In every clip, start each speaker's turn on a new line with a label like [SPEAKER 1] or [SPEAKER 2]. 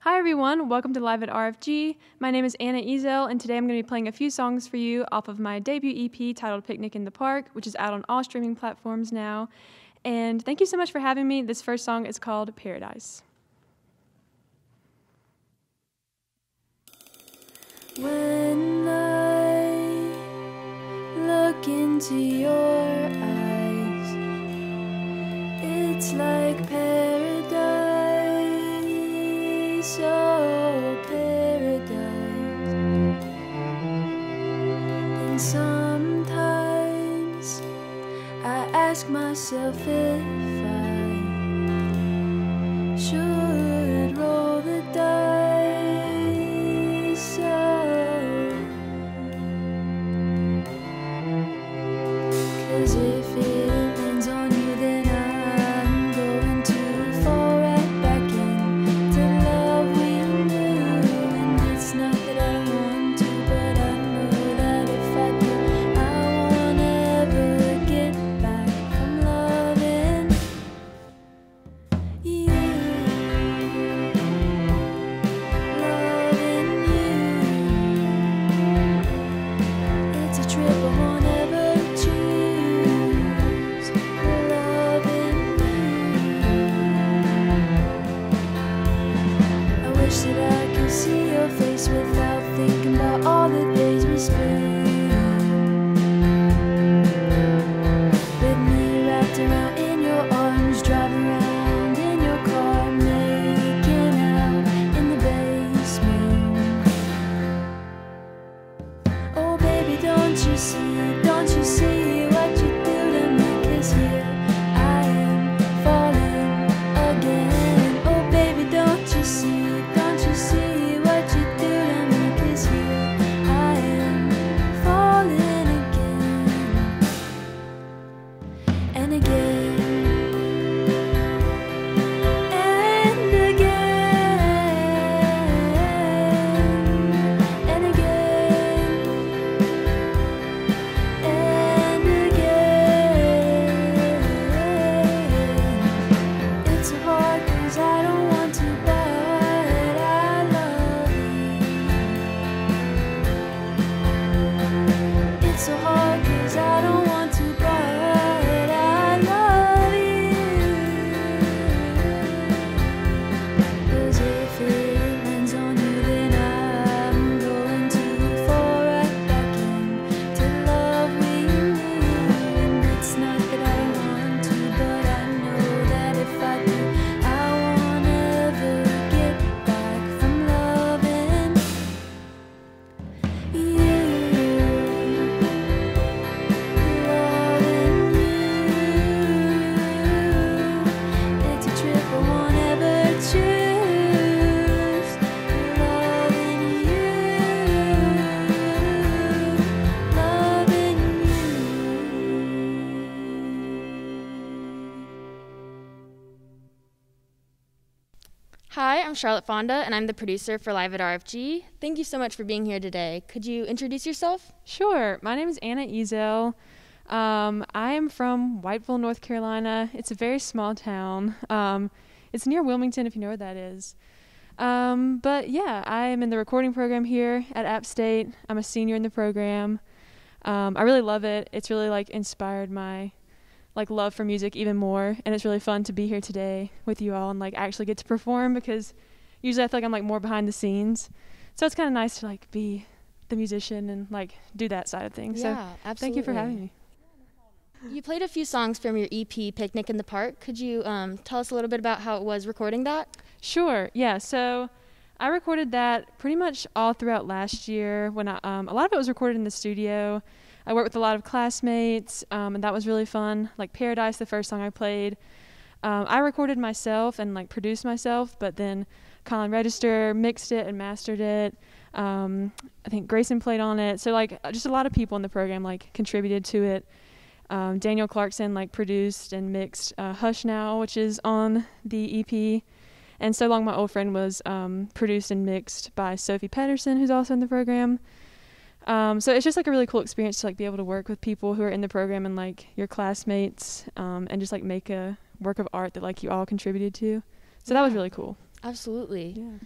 [SPEAKER 1] Hi everyone, welcome to Live at RFG. My name is Anna Ezzell, and today I'm going to be playing a few songs for you off of my debut EP titled Picnic in the Park, which is out on all streaming platforms now. And thank you so much for having me. This first song is called Paradise.
[SPEAKER 2] When I look into your eyes, it's like paradise, oh paradise. And sometimes I ask myself if I should roll the dice, oh. 'Cause if it lands on you, then I'm going to fall right back into love we knew. And it's not that I want to, but I know that if I do, I won't ever get back from loving you. Loving you. It's a trip I won't ever choose. Loving you. I wish that I could see your face without thinking about all the days we spent with me wrapped around in your arms, driving around in your car, making out in the basement. Oh baby, don't you see what you do to me? 'Cause here I am falling again. Oh baby, don't you see what you do to me? 'Cause here I am falling again and again and again and again and again. It's so hard 'cause I don't want to, but I love you. It's so hard 'cause I don't want to, but I love you. 'Cause if it lands on you, then I'm going to fall right back into love we knew. And it's not that I want to, but I know that if I do, I won't ever get back from loving you. Loving you. It's a trip I won't ever choose. Loving you. Loving you.
[SPEAKER 3] Hi, I'm Charlotte Fonda, and I'm the producer for Live at RFG. Thank you so much for being here today. Could you introduce yourself?
[SPEAKER 1] Sure, my name is Anna Ezzell. I am from Whiteville, North Carolina. It's a very small town. It's near Wilmington, if you know where that is. But yeah, I am in the recording program here at App State. I'm a senior in the program. I really love it. It's really inspired my love for music even more, and it's really fun to be here today with you all and actually get to perform, because usually I feel like I'm more behind the scenes. So it's kind of nice to be the musician and do that side of things.
[SPEAKER 3] Yeah,
[SPEAKER 1] So
[SPEAKER 3] absolutely.
[SPEAKER 1] thank you for having me.
[SPEAKER 3] You played a few songs from your EP, Picnic in the Park. Could you tell us a little bit about how it was recording that?
[SPEAKER 1] Sure. Yeah. So I recorded that pretty much all throughout last year. When a lot of it was recorded in the studio. I worked with a lot of classmates, and that was really fun. Paradise, the first song I played, I recorded myself and produced myself, but then Colin Register mixed it and mastered it. I think Grayson played on it. So just a lot of people in the program contributed to it. Daniel Clarkson produced and mixed Hush Now, which is on the EP. And So Long My Old Friend was produced and mixed by Sophie Pedersen, who's also in the program. So it's just a really cool experience to be able to work with people who are in the program and your classmates, and just make a work of art that you all contributed to. So that was really cool.
[SPEAKER 3] Absolutely.
[SPEAKER 1] Yeah.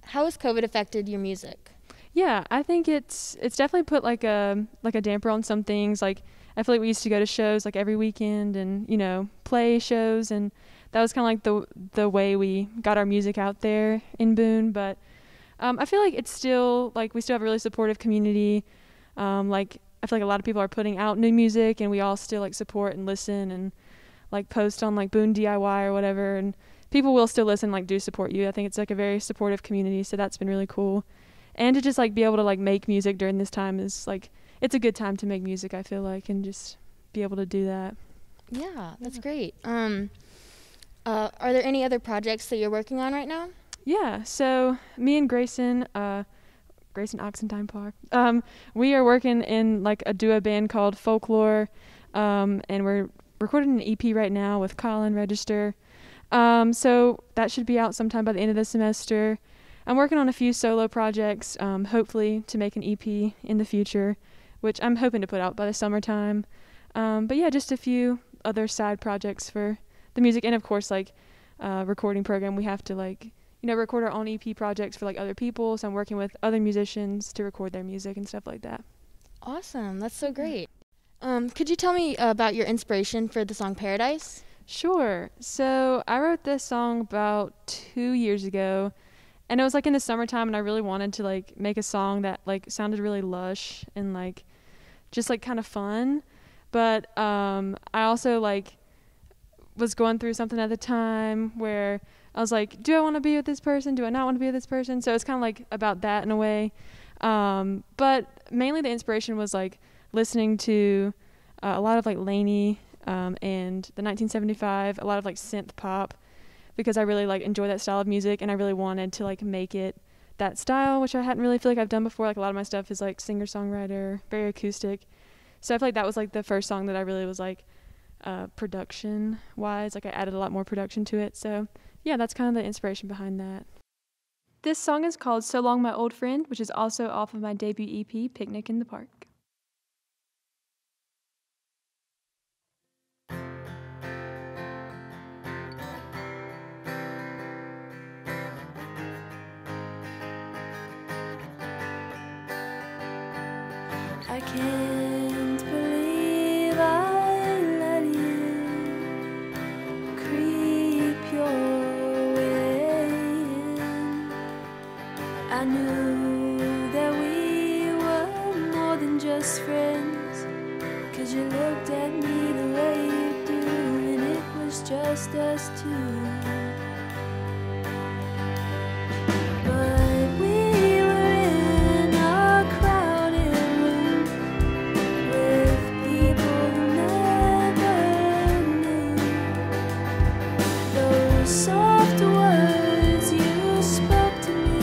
[SPEAKER 3] How has COVID affected your music?
[SPEAKER 1] Yeah, I think it's definitely put like a damper on some things. Like I feel like we used to go to shows like every weekend and, you know, play shows, and that was kind of like the way we got our music out there in Boone. But I feel like it's still like we still have a really supportive community. Like I feel like a lot of people are putting out new music, and we all still like support and listen and like post on like Boone DIY or whatever, and people will still listen, like do support you. I think it's like a very supportive community, so that's been really cool. And to just like be able to like make music during this time is like, it's a good time to make music, I feel like, and just be able to do that.
[SPEAKER 3] Yeah, that's great. Are there any other projects that you're working on right now?
[SPEAKER 1] Yeah, so me and Grayson Oxendine-Parr, we are working in like a duo band called Folklore, and we're recording an EP right now with Colin Register. So that should be out sometime by the end of the semester. I'm working on a few solo projects, hopefully to make an EP in the future, which I'm hoping to put out by the summertime. But yeah, just a few other side projects for the music, and of course like recording program. We have to like, you know, record our own EP projects for like other people. So I'm working with other musicians to record their music and stuff like that.
[SPEAKER 3] Awesome, that's so great. Could you tell me about your inspiration for the song Paradise?
[SPEAKER 1] Sure. So I wrote this song about 2 years ago, and it was like in the summertime, and I really wanted to like make a song that like sounded really lush and like just like kind of fun. But I also like was going through something at the time where I was like, do I want to be with this person? Do I not want to be with this person? So it's kind of like about that in a way. But mainly the inspiration was like listening to a lot of like Lainey and the 1975, a lot of like synth pop, because I really like enjoy that style of music, and I really wanted to like make it that style, which I hadn't really feel like I've done before. Like a lot of my stuff is like singer-songwriter, very acoustic. So I feel like that was like the first song that I really was like production wise, like I added a lot more production to it. So yeah, that's kind of the inspiration behind that. This song is called So Long My Old Friend, which is also off of my debut EP, Picnic in the Park.
[SPEAKER 2] I can't believe I let you creep your way in. I knew that we were more than just friends, 'cause you looked at me the way you do, and it was just us two. But we were in a crowded room with people who never knew. Those soft words you spoke to me,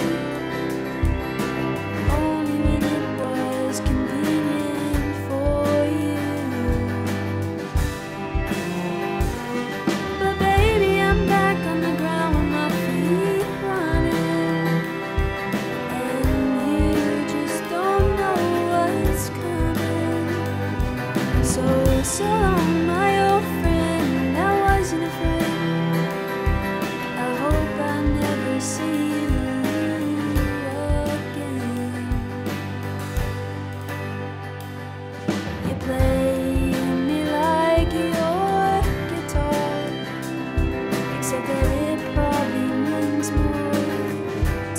[SPEAKER 2] only when it was convenient for you. But baby, I'm back on the ground with my feet running, and you just don't know what's coming. So long, my old friend, I wasn't afraid. I hope I never see you again. You play me like your guitar, except that it probably means more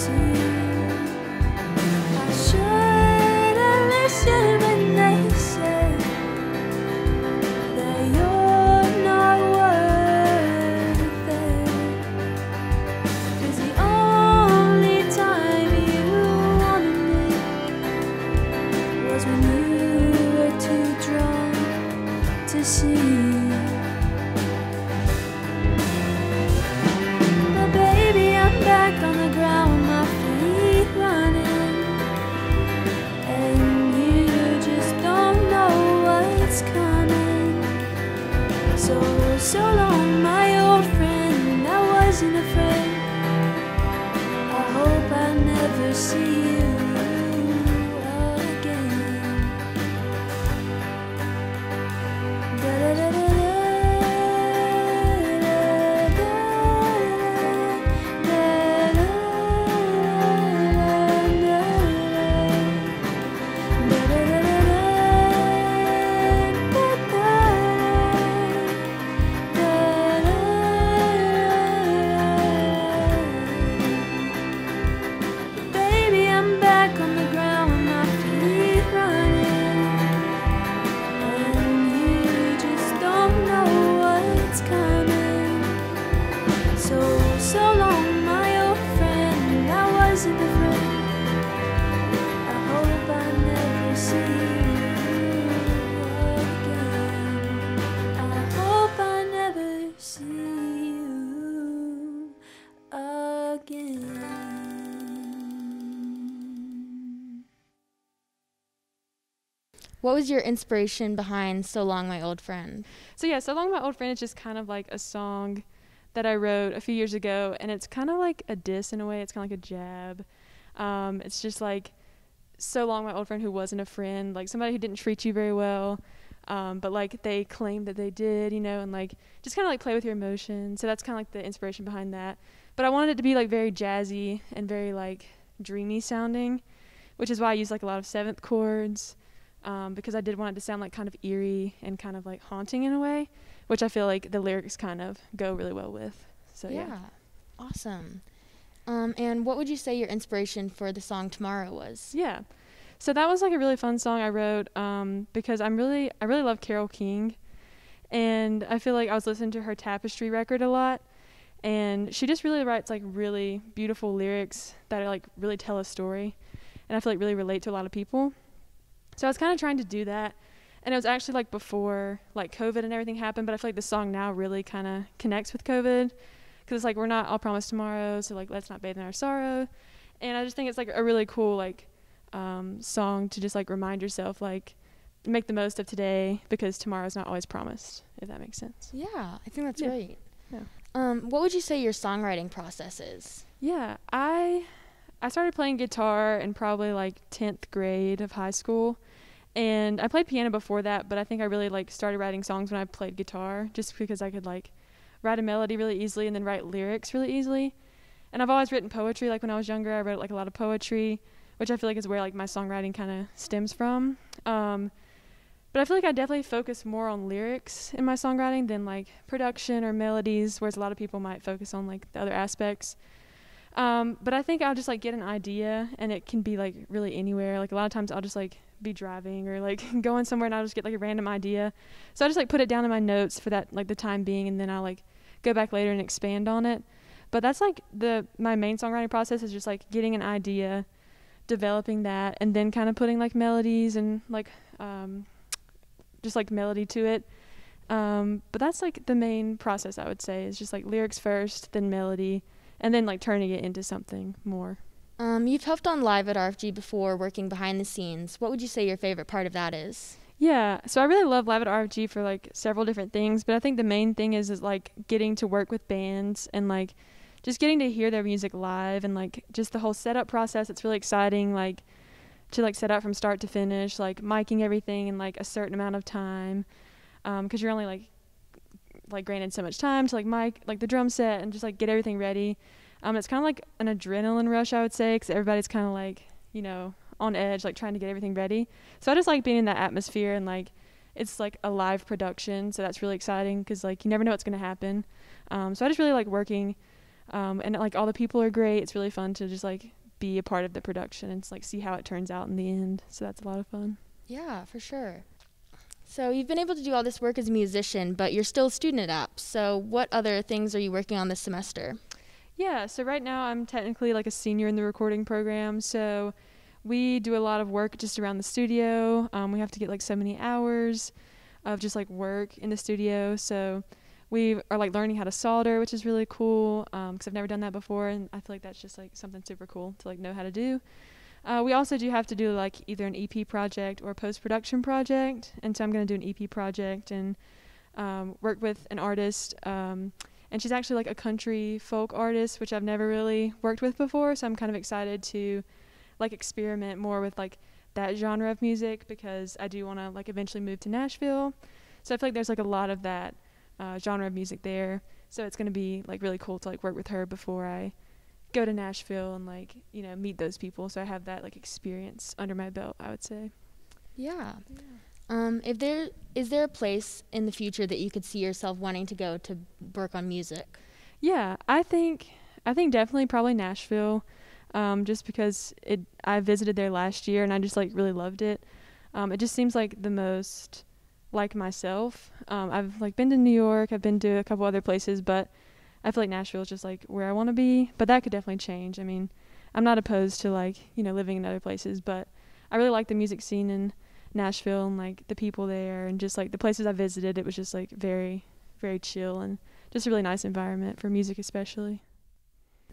[SPEAKER 2] to you. I should have listened when they said that you're not worth it. 'Cause the only time you wanted me was when you were too drunk to see. But baby, I'm back on the ground with my feet running, and you just don't know what's coming. So long, my old friend, I wasn't afraid. I hope I never see you again.
[SPEAKER 3] What was your inspiration behind So Long, My Old Friend?
[SPEAKER 1] So yeah, So Long My Old Friend is just kind of like a song that I wrote a few years ago, and it's kind of like a diss in a way. It's kind of like a jab. It's just like, so long my old friend who wasn't a friend, like somebody who didn't treat you very well, but like they claimed that they did, you know, and like just kind of like play with your emotions. So that's kind of like the inspiration behind that. But I wanted it to be like very jazzy and very like dreamy sounding, which is why I used like a lot of seventh chords, because I did want it to sound like kind of eerie and kind of like haunting in a way, which I feel like the lyrics kind of go really well with. So yeah.
[SPEAKER 3] Awesome. And what would you say your inspiration for the song Tomorrow was?
[SPEAKER 1] Yeah. So that was like a really fun song I wrote, because I really love Carole King, and I feel like I was listening to her Tapestry record a lot, and she just really writes like really beautiful lyrics that are like really tell a story, and I feel like really relate to a lot of people. So I was kind of trying to do that, and it was actually like before like COVID and everything happened, but I feel like the song now really kind of connects with COVID, because it's like we're not all promised tomorrow, so like let's not bathe in our sorrow. And I just think it's like a really cool like song to just like remind yourself like make the most of today, because tomorrow's not always promised, if that makes sense.
[SPEAKER 3] Yeah, I think that's great.
[SPEAKER 1] Yeah.
[SPEAKER 3] What would you say your songwriting process is?
[SPEAKER 1] Yeah, I started playing guitar in probably like 10th grade of high school, and I played piano before that, but I think I really like started writing songs when I played guitar, just because I could like write a melody really easily and then write lyrics really easily. And I've always written poetry. Like when I was younger, I wrote like a lot of poetry, which I feel like is where like my songwriting kind of stems from. But I feel like I definitely focus more on lyrics in my songwriting than like production or melodies, whereas a lot of people might focus on like the other aspects. But I think I'll just like get an idea, and it can be like really anywhere. Like a lot of times I'll just like be driving or like going somewhere, and I'll just get like a random idea. So I just like put it down in my notes for that like the time being, and then I'll like go back later and expand on it. But that's like my main songwriting process is just like getting an idea, developing that, and then kind of putting like melodies and like just like melody to it. But that's like the main process, I would say, is just like lyrics first, then melody, and then like turning it into something more.
[SPEAKER 3] You've helped on Live at RFG before, working behind the scenes. What would you say your favorite part of that is?
[SPEAKER 1] Yeah, so I really love Live at RFG for like several different things, but I think the main thing is like getting to work with bands and like just getting to hear their music live, and like just the whole setup process. It's really exciting, like to like set up from start to finish, like miking everything in like a certain amount of time, because you're only like granted so much time to like mic like the drum set and just like get everything ready. It's kind of like an adrenaline rush, I would say, because everybody's kind of like, you know, on edge, like trying to get everything ready. So I just like being in that atmosphere, and like it's like a live production, so that's really exciting because like you never know what's going to happen. So I just really like working, and like all the people are great. It's really fun to just like be a part of the production and like see how it turns out in the end. So that's a lot of fun.
[SPEAKER 3] Yeah, for sure. So you've been able to do all this work as a musician, but you're still a student at App. So what other things are you working on this semester?
[SPEAKER 1] Yeah, so right now I'm technically like a senior in the recording program, so we do a lot of work just around the studio. We have to get like so many hours of just like work in the studio, so we are like learning how to solder, which is really cool, because I've never done that before, and I feel like that's just like something super cool to like know how to do. We also do have to do like either an EP project or a post-production project, and so I'm going to do an EP project and work with an artist, and she's actually like a country folk artist, which I've never really worked with before, so I'm kind of excited to like experiment more with like that genre of music, because I do want to like eventually move to Nashville. So I feel like there's like a lot of that genre of music there, so it's going to be like really cool to like work with her before I go to Nashville and like, you know, meet those people, so I have that like experience under my belt, I would say.
[SPEAKER 3] Yeah. Is there a place in the future that you could see yourself wanting to go to work on music?
[SPEAKER 1] Yeah, I think definitely probably Nashville, just because I visited there last year and I just like really loved it. It just seems like the most like myself. I've like been to New York, I've been to a couple other places, but I feel like Nashville is just like where I want to be, but that could definitely change. I mean, I'm not opposed to like, you know, living in other places, but I really like the music scene in Nashville and like the people there, and just like the places I visited, it was just like very, very chill and just a really nice environment for music especially.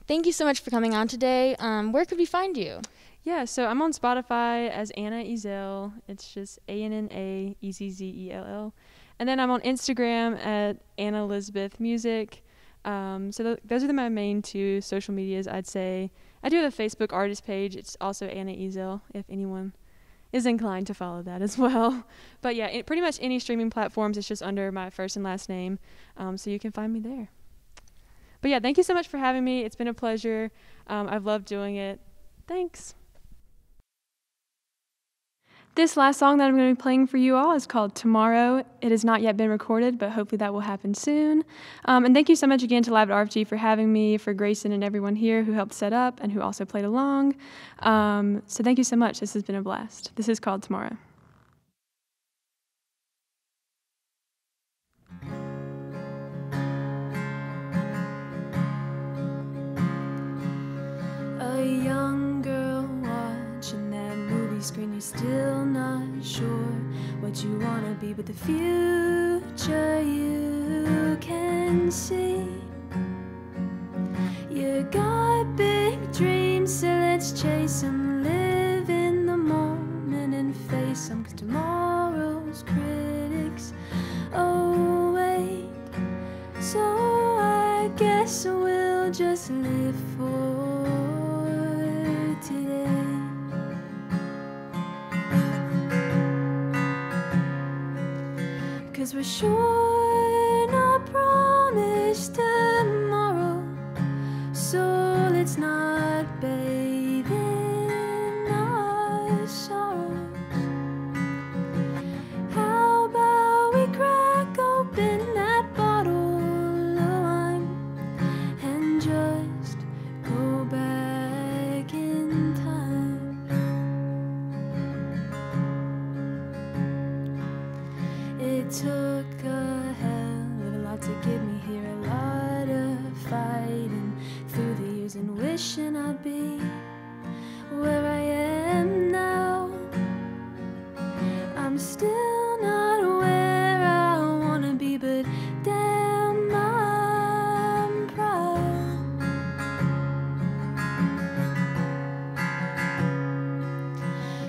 [SPEAKER 3] Thank you so much for coming on today. Where could we find you?
[SPEAKER 1] Yeah, so I'm on Spotify as Anna Ezzell. It's just ANNAEZZELL. And then I'm on Instagram at Anna Elizabeth Music. Those are my main two social medias, I'd say. I do have a Facebook artist page. It's also Anna Ezzell, if anyone is inclined to follow that as well. But yeah, pretty much any streaming platforms, it's just under my first and last name. So you can find me there. But yeah, thank you so much for having me. It's been a pleasure. I've loved doing it. Thanks. This last song that I'm going to be playing for you all is called Tomorrow. It has not yet been recorded, but hopefully that will happen soon. And thank you so much again to Lab at RFG for having me, for Grayson and everyone here who helped set up and who also played along. So thank you so much. This has been a blast. This is called Tomorrow.
[SPEAKER 2] A young girl watching that movie screen, you're still not sure what you want to be, but the future you can see. You got big dreams, so let's chase them. Live in the moment and face them, 'cause tomorrow's critics awake. So I guess we'll just live for today. 'Cause we're sure not promised tomorrow, so let's not bathe in our sorrows. How about we crack open that bottle of wine and just go back in time? It took a hell of a lot to get me here, a lot of fighting through the years and wishing I'd be where I am now. I'm still not where I wanna be, but damn, I'm proud.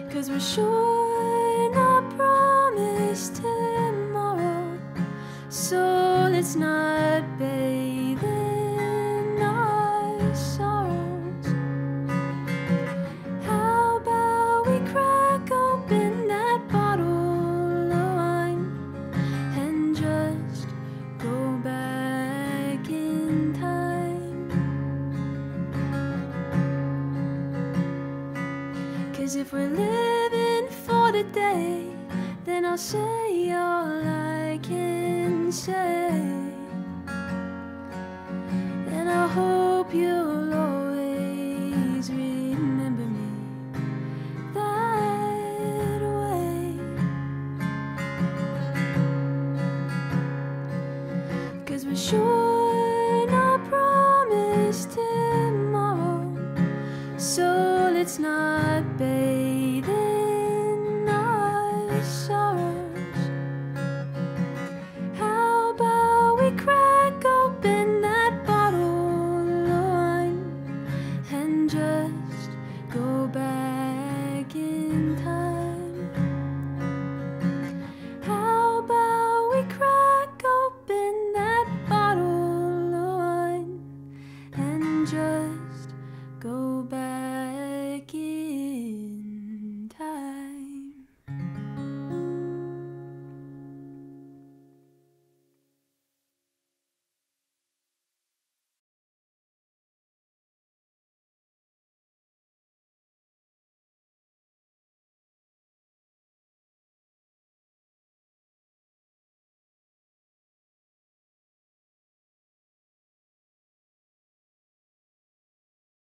[SPEAKER 2] 'Cause we're sure not promised tomorrow, so let's not bathe in our sorrows. How about we crack open that bottle of wine and just go back in time? 'Cause if we're living for the day, then I'll say all I can say. And I hope you'll always remember me that way. 'Cause we're sure